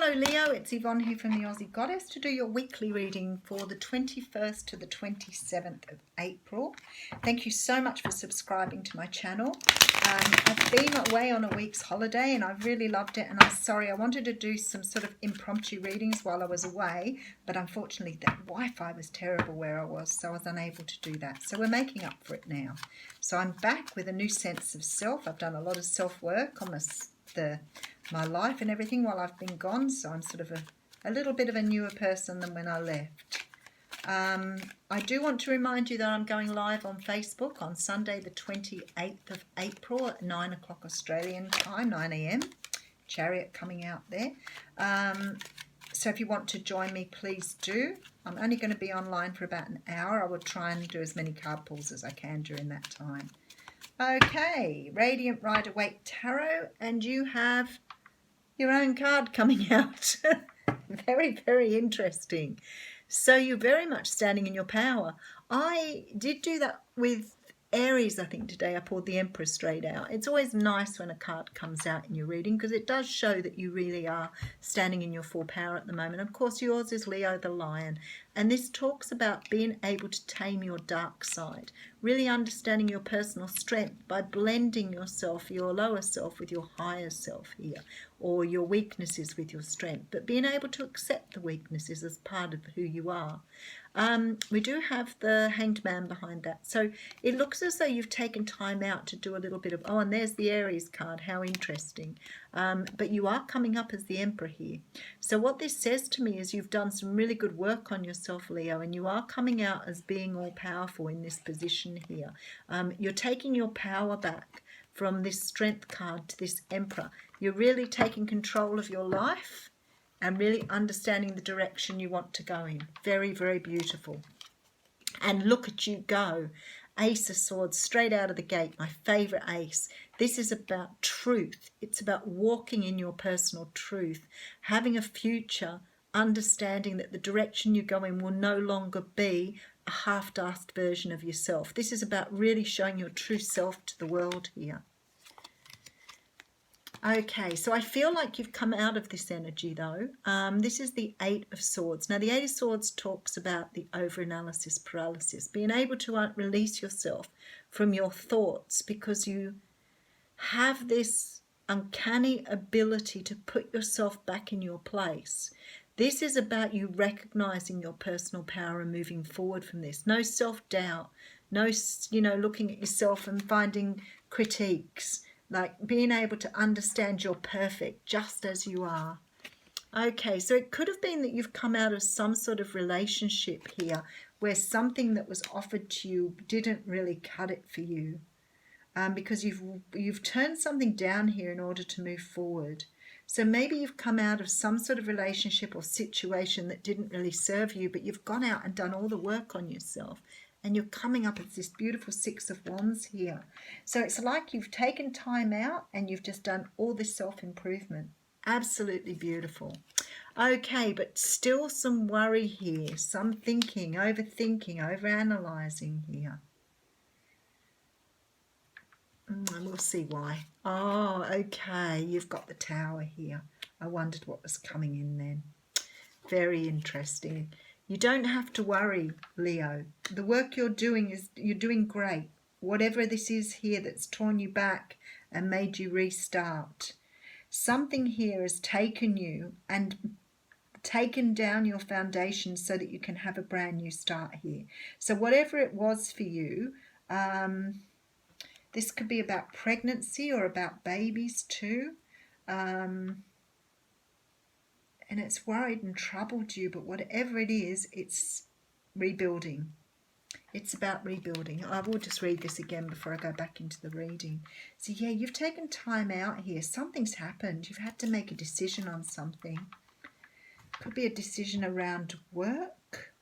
Hello Leo, it's Yvonne here from the Aussie Goddess to do your weekly reading for the 21st to the 27th of April. Thank you so much for subscribing to my channel. I've been away on a week's holiday and I've really loved it, and I'm sorry, I wanted to do some sort of impromptu readings while I was away, but unfortunately that Wi-Fi was terrible where I was, so I was unable to do that. So we're making up for it now. So I'm back with a new sense of self. I've done a lot of self-work on my life and everything while I've been gone, so I'm sort of a little bit of a newer person than when I left. I do want to remind you that I'm going live on Facebook on Sunday the 28th of April at 9 o'clock Australian time, 9 a.m. Chariot coming out there. So if you want to join me, please do. I'm only going to be online for about an hour. I will try and do as many card pulls as I can during that time. Okay, Radiant Rider-Waite Tarot, and you have your own card coming out. Very, very interesting. So you're very much standing in your power. I did do that with Aries, I think, today. I pulled the Emperor straight out. It's always nice when a card comes out in your reading because it does show that you really are standing in your full power at the moment. Of course, yours is Leo the Lion. And this talks about being able to tame your dark side, really understanding your personal strength by blending yourself, your lower self, with your higher self here, or your weaknesses with your strength, but being able to accept the weaknesses as part of who you are. We do have the Hanged Man behind that. So it looks as though you've taken time out to do a little bit of, oh, and there's the Aries card. How interesting. But you are coming up as the Emperor here. So what this says to me is you've done some really good work on yourself, Leo, and you are coming out as being all powerful in this position here. You're taking your power back from this Strength card to this Emperor. You're really taking control of your life and really understanding the direction you want to go in. Very, very beautiful. And look at you go. Ace of Swords straight out of the gate, my favourite ace. This is about truth. It's about walking in your personal truth, having a future, understanding that the direction you go in will no longer be a half-assed version of yourself. This is about really showing your true self to the world here. Okay, so I feel like you've come out of this energy though. This is the Eight of Swords. Now the Eight of Swords talks about the overanalysis paralysis, being able to release yourself from your thoughts because you have this uncanny ability to put yourself back in your place. This is about you recognizing your personal power and moving forward from this. No self-doubt, no, looking at yourself and finding critiques. Like being able to understand you're perfect just as you are. Okay, so it could have been that you've come out of some sort of relationship here where something that was offered to you didn't really cut it for you, because you've turned something down here in order to move forward. So maybe you've come out of some sort of relationship or situation that didn't really serve you, but you've gone out and done all the work on yourself. And you're coming up as this beautiful Six of Wands here. So it's like you've taken time out and you've just done all this self-improvement. Absolutely beautiful. Okay, but still some worry here, some thinking, overthinking, overanalyzing here. And we'll see why. Oh, okay, you've got the Tower here. I wondered what was coming in then. Very interesting. You don't have to worry, Leo. The work you're doing great. Whatever this is here that's torn you back and made you restart. Something here has taken you and taken down your foundation so that you can have a brand new start here. So whatever it was for you, this could be about pregnancy or about babies too. And it's worried and troubled you, but whatever it is, it's rebuilding. It's about rebuilding. I will just read this again before I go back into the reading. So yeah, you've taken time out here. Something's happened. You've had to make a decision on something. Could be a decision around work.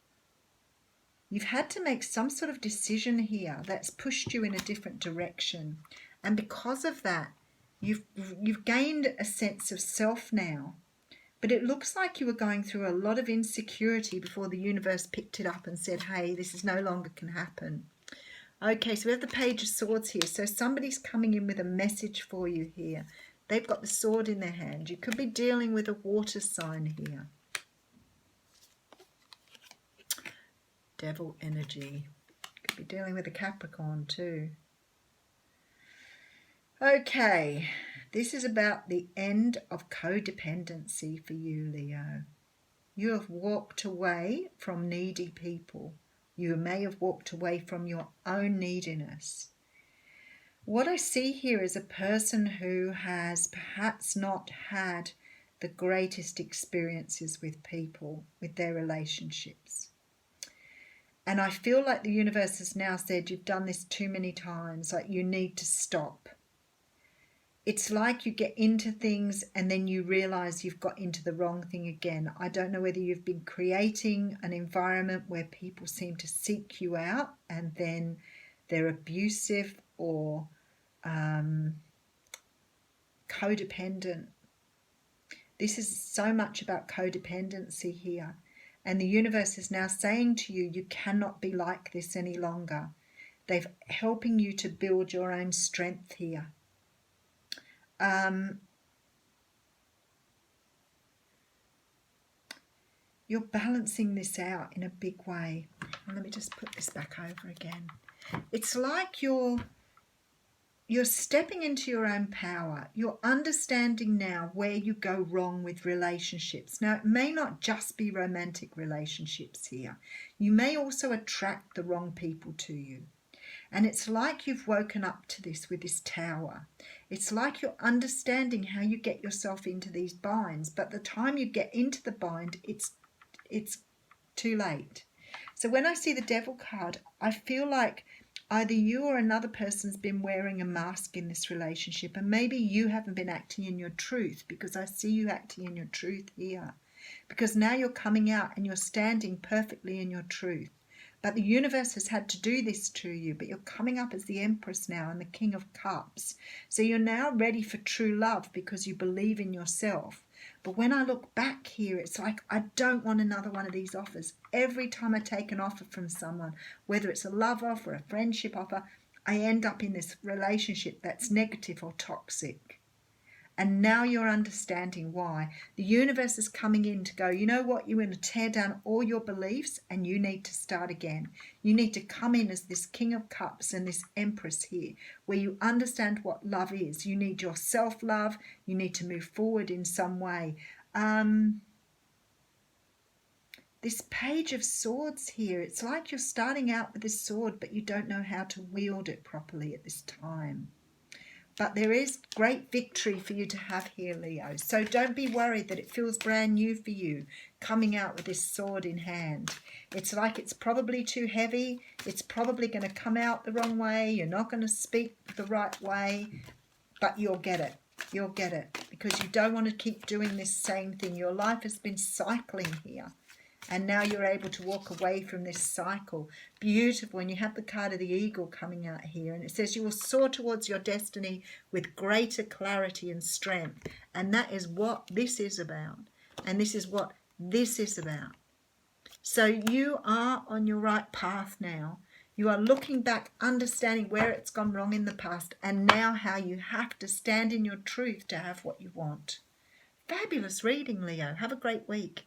You've had to make some sort of decision here that's pushed you in a different direction. And because of that, you've gained a sense of self now. But it looks like you were going through a lot of insecurity before the universe picked it up and said, hey, this is no longer can happen. Okay, so we have the Page of Swords here. So somebody's coming in with a message for you here. They've got the sword in their hand. You could be dealing with a water sign here. Devil energy. Could be dealing with a Capricorn too. Okay, this is about the end of codependency for you, Leo. You have walked away from needy people. You may have walked away from your own neediness. What I see here is a person who has perhaps not had the greatest experiences with people, with their relationships. And I feel like the universe has now said, you've done this too many times, like you need to stop. It's like you get into things and then you realize you've got into the wrong thing again. I don't know whether you've been creating an environment where people seem to seek you out and then they're abusive or codependent. This is so much about codependency here. And the universe is now saying to you, you cannot be like this any longer. They're helping you to build your own strength here. You're balancing this out in a big way. Let me just put this back over again. It's like you're stepping into your own power. You're understanding now where you go wrong with relationships. Now, it may not just be romantic relationships here. You may also attract the wrong people to you. And it's like you've woken up to this with this tower. It's like you're understanding how you get yourself into these binds. But the time you get into the bind, it's too late. So when I see the Devil card, I feel like either you or another person's been wearing a mask in this relationship, and maybe you haven't been acting in your truth, because I see you acting in your truth here. Because now you're coming out and you're standing perfectly in your truth. But the universe has had to do this to you, but you're coming up as the Empress now and the King of Cups. So you're now ready for true love because you believe in yourself. But when I look back here, it's like I don't want another one of these offers. Every time I take an offer from someone, whether it's a love offer, a friendship offer, I end up in this relationship that's negative or toxic. And now you're understanding why. The universe is coming in to go, you know what, you're going to tear down all your beliefs and you need to start again. You need to come in as this King of Cups and this Empress here, where you understand what love is. You need your self-love. You need to move forward in some way. This Page of Swords here, it's like you're starting out with this sword, but you don't know how to wield it properly at this time. But there is great victory for you to have here, Leo. So don't be worried that it feels brand new for you coming out with this sword in hand. It's like it's probably too heavy. It's probably going to come out the wrong way. You're not going to speak the right way, but you'll get it. You'll get it because you don't want to keep doing this same thing. Your life has been cycling here. And now you're able to walk away from this cycle. Beautiful. And you have the card of the eagle coming out here. And it says you will soar towards your destiny with greater clarity and strength. And that is what this is about. And this is what this is about. So you are on your right path now. You are looking back, understanding where it's gone wrong in the past. And now how you have to stand in your truth to have what you want. Fabulous reading, Leo. Have a great week.